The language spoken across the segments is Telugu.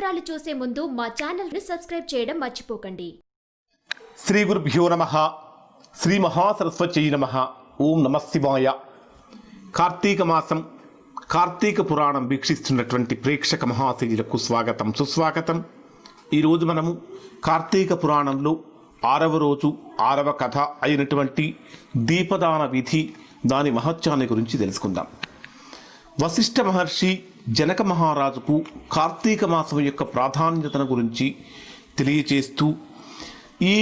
వివరాలు చూసే ముందు మా ఛానల్ ని సబ్స్క్రైబ్ చేయడం మర్చిపోకండి. శ్రీ గురుభ్యో నమః. శ్రీ మహాసరస్వత్యై నమః. ఓం నమః శివాయ. కార్తీక మాసం కార్తీక పురాణం వీక్షిస్తున్నటువంటి ప్రేక్షక మహాశయులకు స్వాగతం సుస్వాగతం. ఈరోజు మనము కార్తీక పురాణంలో 6వ రోజు 6వ కథ అయినటువంటి దీపదాన విధి, దాని మహత్యాన్ని గురించి తెలుసుకుందాం. వశిష్ఠ మహర్షి జనక మహారాజుకు కార్తీక మాసం యొక్క ప్రాధాన్యతను గురించి తెలియచేస్తూ, ఈ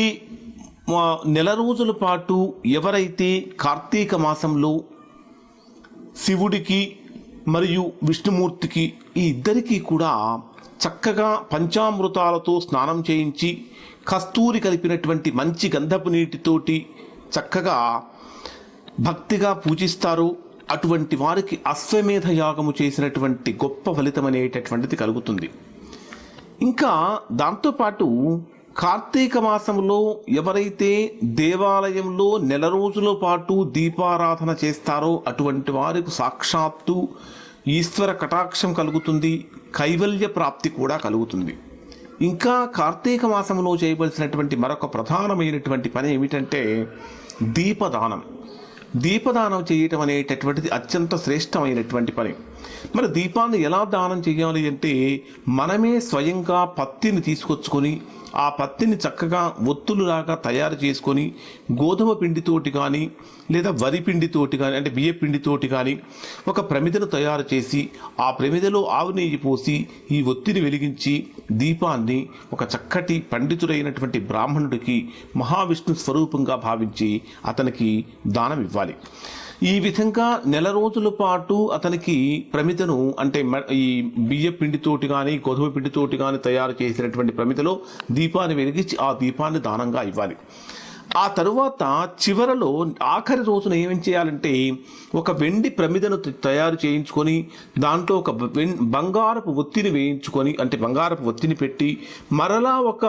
నెల రోజుల పాటు ఎవరైతే కార్తీక మాసంలో శివుడికి మరియు విష్ణుమూర్తికి ఈ ఇద్దరికీ కూడా చక్కగా పంచామృతాలతో స్నానం చేయించి కస్తూరి కలిపినటువంటి మంచి గంధపు నీటితోటి చక్కగా భక్తిగా పూజిస్తారో అటువంటి వారికి అశ్వమేధ యాగము చేసినటువంటి గొప్ప ఫలితం అనేటటువంటిది కలుగుతుంది. ఇంకా దాంతోపాటు కార్తీక మాసంలో ఎవరైతే దేవాలయంలో నెల రోజుల పాటు దీపారాధన చేస్తారో అటువంటి వారికి సాక్షాత్తు ఈశ్వర కటాక్షం కలుగుతుంది, కైవల్య ప్రాప్తి కూడా కలుగుతుంది. ఇంకా కార్తీక మాసంలో చేయవలసినటువంటి మరొక ప్రధానమైనటువంటి పని ఏమిటంటే దీపదానం. దీపదానం చేయటం అనేటటువంటిది అత్యంత శ్రేష్టమైనటువంటి పని. మరి దీపాన్ని ఎలా దానం చేయాలి అంటే, మనమే స్వయంగా పత్తిని తీసుకొచ్చుకొని ఆ పత్తిని చక్కగా ఒత్తులులాగా తయారు చేసుకొని గోధుమ పిండితోటి కానీ లేదా వరి పిండితోటి కానీ అంటే బియ్య పిండితోటి కానీ ఒక ప్రమిదను తయారు చేసి ఆ ప్రమిదలో ఆవు నెయ్యి పోసి ఈ ఒత్తిని వెలిగించి దీపాన్ని ఒక చక్కటి పండితుడైనటువంటి బ్రాహ్మణుడికి మహావిష్ణు స్వరూపంగా భావించి అతనికి దానం ఇవ్వాలి. ఈ విధంగా నెల రోజుల పాటు అతనికి ప్రమిదను అంటే ఈ బియ్య పిండితోటి కానీ గోధుమ పిండితోటి కానీ తయారు చేసినటువంటి ప్రమిదలో దీపాన్ని వెలిగించి ఆ దీపాన్ని దానంగా ఇవ్వాలి. ఆ తరువాత చివరలో ఆఖరి రోజున ఏం చేయాలంటే, ఒక వెండి ప్రమిదను తయారు చేయించుకొని దాంట్లో ఒక బంగారపు ఒత్తిని వేయించుకొని అంటే బంగారపు ఒత్తిని పెట్టి మరలా ఒక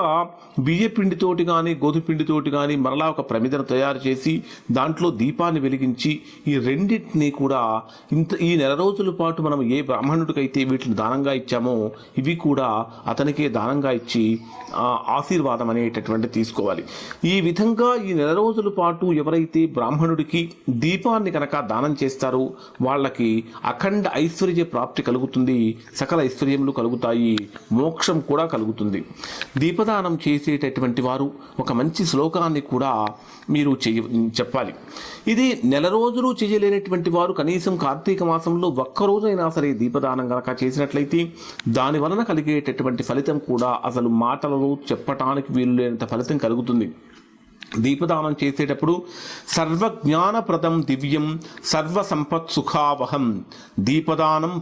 బియ్య పిండితోటి కానీ గోధుమ పిండితోటి కానీ మరలా ఒక ప్రమిదను తయారు చేసి దాంట్లో దీపాన్ని వెలిగించి ఈ రెండింటినీ కూడా ఈ నెల రోజుల పాటు మనం ఏ బ్రాహ్మణుడికైతే వీటిని దానంగా ఇచ్చామో ఇవి కూడా అతనికే దానంగా ఇచ్చి ఆశీర్వాదం అనేటటువంటి తీసుకోవాలి. ఈ విధంగా ఈ నెల రోజుల పాటు ఎవరైతే బ్రాహ్మణుడికి దీపాన్ని కనుక దానం చేస్తారో వాళ్ళకి అఖండ ఐశ్వర్య ప్రాప్తి కలుగుతుంది, సకల ఐశ్వర్యములు కలుగుతాయి, మోక్షం కూడా కలుగుతుంది. దీపదానం చేసేటటువంటి వారు ఒక మంచి శ్లోకాన్ని కూడా మీరు చెప్పాలి. ఇది నెల రోజులు చేయలేనటువంటి వారు కనీసం కార్తీక మాసంలో ఒక్కరోజైనా సరే దీపదానం కనుక చేసినట్లయితే దాని వలన కలిగేటటువంటి ఫలితం కూడా అసలు మాటలలో చెప్పటానికి వీలు లేనంత ఫలితం కలుగుతుంది. దీపదానం చేసేటప్పుడు సర్వజ్ఞానప్రదం దివ్యం సర్వసంపత్ సుఖావహం దీపదానం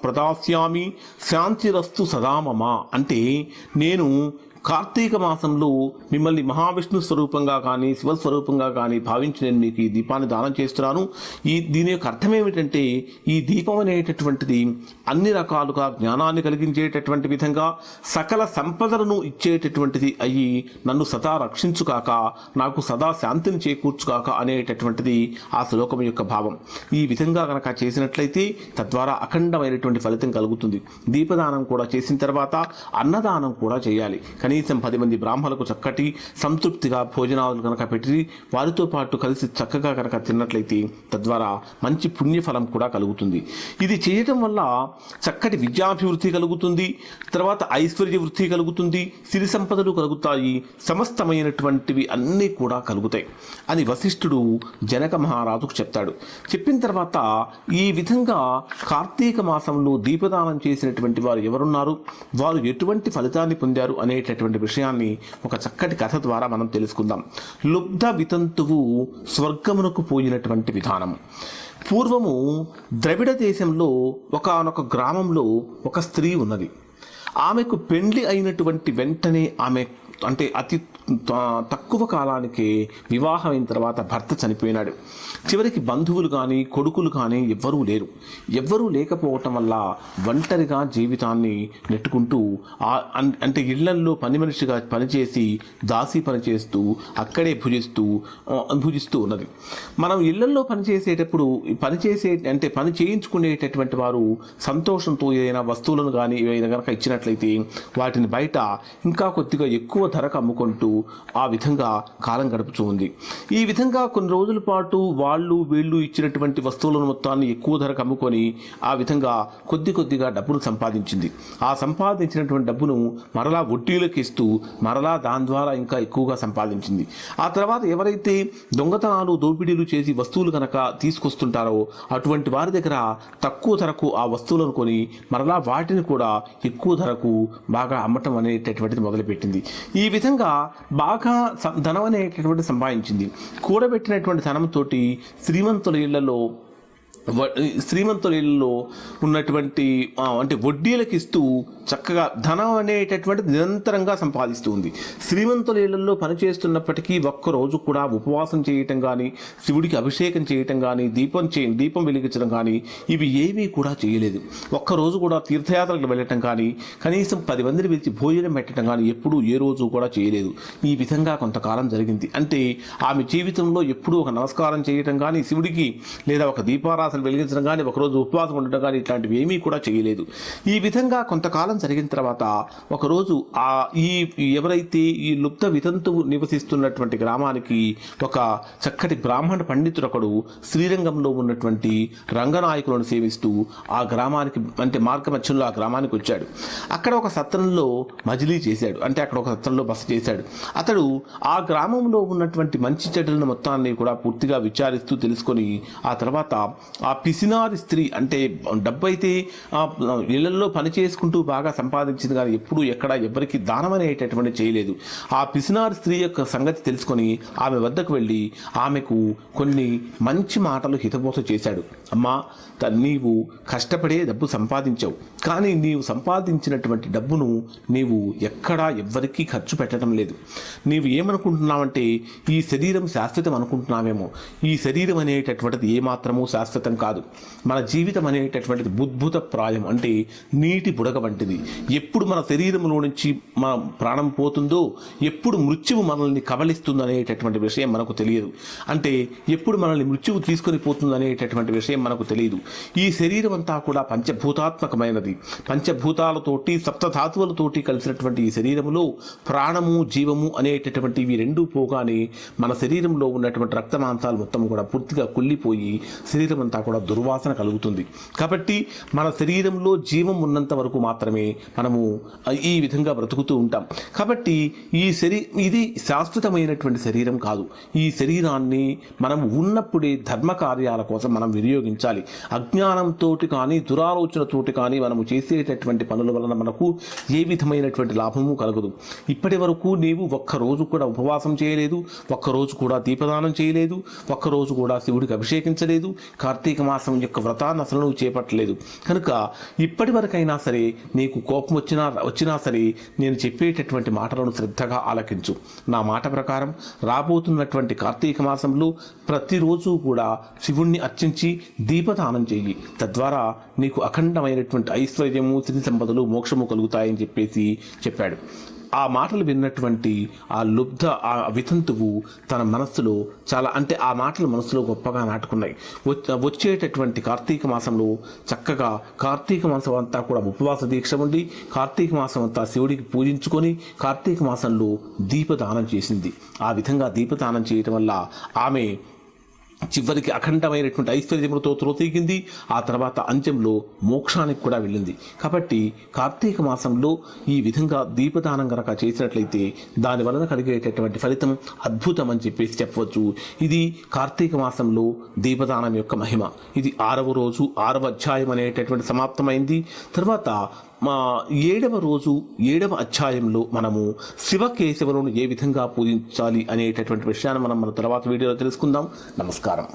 ప్రదాస్యామి శాంతిరస్తు సదామమ అంటే, నేను కార్తీక మాసంలో మిమ్మల్ని మహావిష్ణు స్వరూపంగా కానీ శివస్వరూపంగా కానీ భావించి నేను మీకు ఈ దీపాన్ని దానం చేస్తున్నాను. దీని యొక్క అర్థం ఏమిటంటే, ఈ దీపం అనేటటువంటిది అన్ని రకాలుగా జ్ఞానాన్ని కలిగించేటటువంటి విధంగా సకల సంపదలను ఇచ్చేటటువంటిది అయ్యి నన్ను సదా రక్షించుకాక, నాకు సదా శాంతిని చేకూర్చుకాక అనేటటువంటిది ఆ శ్లోకం యొక్క భావం. ఈ విధంగా కనుక చేసినట్లయితే తద్వారా అఖండమైనటువంటి ఫలితం కలుగుతుంది. దీపదానం కూడా చేసిన తర్వాత అన్నదానం కూడా చేయాలి. కనీసం 10 మంది బ్రాహ్మణులకు చక్కటి సంతృప్తిగా భోజనాలు కనుక పెట్టి వారితో పాటు కలిసి చక్కగా కనుక తిన్నట్లయితే తద్వారా మంచి పుణ్యఫలం కూడా కలుగుతుంది. ఇది చేయటం వల్ల చక్కటి విద్యాభివృద్ధి కలుగుతుంది, తర్వాత ఐశ్వర్య వృద్ధి కలుగుతుంది, సిరి సంపదలు కలుగుతాయి, సమస్తమైనటువంటివి అన్నీ కూడా కలుగుతాయి అని వశిష్ఠుడు జనక మహారాజుకు చెప్తాడు. చెప్పిన తర్వాత ఈ విధంగా కార్తీక మాసంలో దీపదానం చేసినటువంటి వారు ఎవరున్నారు, వారు ఎటువంటి ఫలితాన్ని పొందారు అనేటటువంటి విషయాన్ని ఒక చక్కటి కథ ద్వారా మనం తెలుసుకుందాం. లుబ్ధ వితంతువు స్వర్గమునకు పోయినటువంటి విధానం. పూర్వము ద్రవిడ దేశంలో ఒకానొక గ్రామంలో ఒక స్త్రీ ఉన్నది. ఆమెకు పెండ్లి అయినటువంటి వెంటనే ఆమె అంటే అతి తక్కువ కాలానికే వివాహం అయిన తర్వాత భర్త చనిపోయినాడు. చివరికి బంధువులు కానీ కొడుకులు కానీ ఎవ్వరూ లేకపోవటం వల్ల ఒంటరిగా జీవితాన్ని నెట్టుకుంటూ అంటే ఇళ్లల్లో పని మనిషిగా పనిచేసి దాసి పని చేస్తూ అక్కడే భుజిస్తూ ఉన్నది. మనం ఇళ్లల్లో పనిచేసేటప్పుడు పని చేయించుకునేటటువంటి వారు సంతోషంతో ఏదైనా వస్తువులను కానీ ఏదైనా కనుక ఇచ్చినట్లయితే వాటిని బయట ఇంకా కొద్దిగా ఎక్కువ ధరకు అమ్ముకుంటూ ఆ విధంగా కాలం గడుపుతూ ఉంది. ఈ విధంగా కొన్ని రోజుల పాటు వీళ్ళు ఇచ్చినటువంటి వస్తువులను మొత్తాన్ని ఎక్కువ ధరకు అమ్ముకొని ఆ విధంగా కొద్దిగా డబ్బును సంపాదించింది. ఆ సంపాదించినటువంటి డబ్బును మరలా వడ్డీలకు ఇస్తూ మరలా దాని ద్వారా ఇంకా ఎక్కువగా సంపాదించింది. ఆ తర్వాత ఎవరైతే దొంగతనాలు దోపిడీలు చేసి వస్తువులు కనుక తీసుకొస్తుంటారో అటువంటి వారి దగ్గర తక్కువ ధరకు ఆ వస్తువులను కొని మరలా వాటిని కూడా ఎక్కువ ధరకు బాగా అమ్మటం అనేటటువంటిది మొదలుపెట్టింది. ఈ విధంగా బాగా ధనం అనేటటువంటి సంపాదించింది. కూడబెట్టినటువంటి ధనంతో శ్రీమంతుల ఇళ్లలో ఉన్నటువంటి అంటే వడ్డీలకు ఇస్తూ చక్కగా ధనం అనేటటువంటిది నిరంతరంగా సంపాదిస్తూ ఉంది. శ్రీమంతుల ఇళ్లలో పనిచేస్తున్నప్పటికీ ఒక్కరోజు కూడా ఉపవాసం చేయటం కానీ, శివుడికి అభిషేకం చేయటం కానీ, దీపం వెలిగించడం కానీ ఇవి ఏమీ కూడా చేయలేదు. ఒక్కరోజు కూడా తీర్థయాత్రలకు వెళ్ళటం కానీ, కనీసం 10 మందిని పిలిచి భోజనం పెట్టడం కానీ ఎప్పుడూ ఏ రోజు కూడా చేయలేదు. ఈ విధంగా కొంతకాలం జరిగింది. అంటే ఆమె జీవితంలో ఎప్పుడూ ఒక నమస్కారం చేయటం కానీ, శివుడికి లేదా ఒక దీపారాధన వెలిగించడం కానీ, ఒకరోజు ఉపవాసం ఉండటం కానీ ఇట్లాంటివి ఏమీ కూడా చేయలేదు. ఈ విధంగా కొంతకాలం జరిగిన తర్వాత ఒకరోజు ఎవరైతే ఈ లుప్త వితంతువు నివసిస్తున్నటువంటి గ్రామానికి ఒక చక్కటి బ్రాహ్మణ పండితుడు ఒకడు శ్రీరంగంలో ఉన్నటువంటి రంగనాయకులను సేవిస్తూ ఆ గ్రామానికి అంటే మార్గ మధ్యంలో ఆ గ్రామానికి వచ్చాడు. అక్కడ ఒక సత్రంలో మజిలీ చేశాడు. అంటే అక్కడ ఒక సత్రంలో బస చేశాడు. అతడు ఆ గ్రామంలో ఉన్నటువంటి మంచి చెడులను మొత్తాన్ని కూడా పూర్తిగా విచారిస్తూ తెలుసుకొని ఆ తర్వాత ఆ పిసినారి స్త్రీ అంటే డబ్బు అయితే ఇళ్లలో పని చేసుకుంటూ బాగా సంపాదించింది కానీ ఎప్పుడు ఎక్కడ ఎవరికి దానం అనేటటువంటి చేయలేదు. ఆ పిసినారి స్త్రీ యొక్క సంగతి తెలుసుకొని ఆమె వద్దకు వెళ్ళి ఆమెకు కొన్ని మంచి మాటలు హితబోధ చేశాడు. అమ్మా, నీవు కష్టపడే డబ్బు సంపాదించావు, కానీ నీవు సంపాదించినటువంటి డబ్బును నీవు ఎక్కడా ఎవ్వరికీ ఖర్చు పెట్టడం లేదు. నీవు ఏమనుకుంటున్నావంటే ఈ శరీరం శాశ్వతం అనుకుంటున్నావేమో. ఈ శరీరం అనేటటువంటిది ఏమాత్రమూ శాశ్వతం కాదు. మన జీవితం అనేటటువంటిది బుద్భుత ప్రాయం అంటే నీటి బుడగ వంటిది. ఎప్పుడు మన శరీరంలో నుంచి మన ప్రాణం పోతుందో, ఎప్పుడు మృత్యువు మనల్ని కబలిస్తుంది అనేటటువంటి విషయం మనకు తెలియదు. అంటే ఎప్పుడు మనల్ని మృత్యువు తీసుకొని పోతుంది అనేటటువంటి విషయం మనకు తెలియదు. ఈ శరీరం అంతా కూడా పంచభూతాత్మకమైనది. పంచభూతాలతోటి సప్తధాతువులతోటి కలిసినటువంటి ఈ శరీరములో ప్రాణము జీవము అనేటటువంటి ఇవి రెండూ పోగానే మన శరీరంలో ఉన్నటువంటి రక్త మాంసాలు మొత్తం కూడా పూర్తిగా కుళ్ళిపోయి శరీరం అంతా కూడా దుర్వాసన కలుగుతుంది. కాబట్టి మన శరీరంలో జీవం ఉన్నంత వరకు మాత్రమే మనము ఈ విధంగా బ్రతుకుతూ ఉంటాం. కాబట్టి ఇది శాశ్వతమైనటువంటి శరీరం కాదు. ఈ శరీరాన్ని మనం ఉన్నప్పుడే ధర్మ కార్యాల కోసం మనం వినియోగించాలి. అజ్ఞానంతో కానీ దురాలోచనతోటి కానీ మనము చేసేటటువంటి పనుల వలన మనకు ఏ విధమైనటువంటి లాభము కలగదు. ఇప్పటి వరకు నీవు ఒక్కరోజు కూడా ఉపవాసం చేయలేదు, ఒక్కరోజు కూడా దీపదానం చేయలేదు, ఒక్కరోజు కూడా శివుడికి అభిషేకించలేదు, కార్తీక మాసం యొక్క వ్రతాన్ని అసలు నువ్వు చేపట్టలేదు. కనుక ఇప్పటి వరకైనా సరే నీకు కోపం వచ్చినా సరే నేను చెప్పేటటువంటి మాటలను శ్రద్ధగా ఆలకించు. నా మాట ప్రకారం రాబోతున్నటువంటి కార్తీక మాసంలో ప్రతిరోజు కూడా శివుణ్ణి అర్చించి దీపదానం చెయ్యి. తద్వారా నీకు అఖండమైనటువంటి ఐశ్వర్యము, సిరి సంపదలు, మోక్షము కలుగుతాయని చెప్పాడు. ఆ మాటలు విన్నటువంటి ఆ వితంతువు తన మనస్సులో ఆ మాటలు మనస్సులో గొప్పగా నాటుకున్నాయి. వచ్చేటటువంటి కార్తీక మాసంలో చక్కగా కార్తీక మాసం అంతా కూడా ఉపవాస దీక్ష ఉండి కార్తీక మాసం అంతా శివుడికి పూజించుకొని కార్తీక మాసంలో దీపదానం చేసింది. ఆ విధంగా దీపదానం చేయటం వల్ల ఆమె చివరికి అఖండమైనటువంటి ఐశ్వర్యములతో త్రోతీగింది. ఆ తర్వాత అంత్యంలో మోక్షానికి కూడా వెళ్ళింది. కాబట్టి కార్తీక మాసంలో ఈ విధంగా దీపదానం కనుక చేసినట్లయితే దాని వలన కలిగేటటువంటి ఫలితం అద్భుతం అని చెప్పవచ్చు. ఇది కార్తీక మాసంలో దీపదానం యొక్క మహిమ. ఇది 6వ రోజు 6వ అధ్యాయం అనేటటువంటి సమాప్తమైంది. తర్వాత 7వ రోజు 7వ అధ్యాయంలో మనము శివకేశవులను ఏ విధంగా పూజించాలి అనేటటువంటి విషయాన్ని మనం మన తర్వాత వీడియోలో తెలుసుకుందాం. నమస్కారం.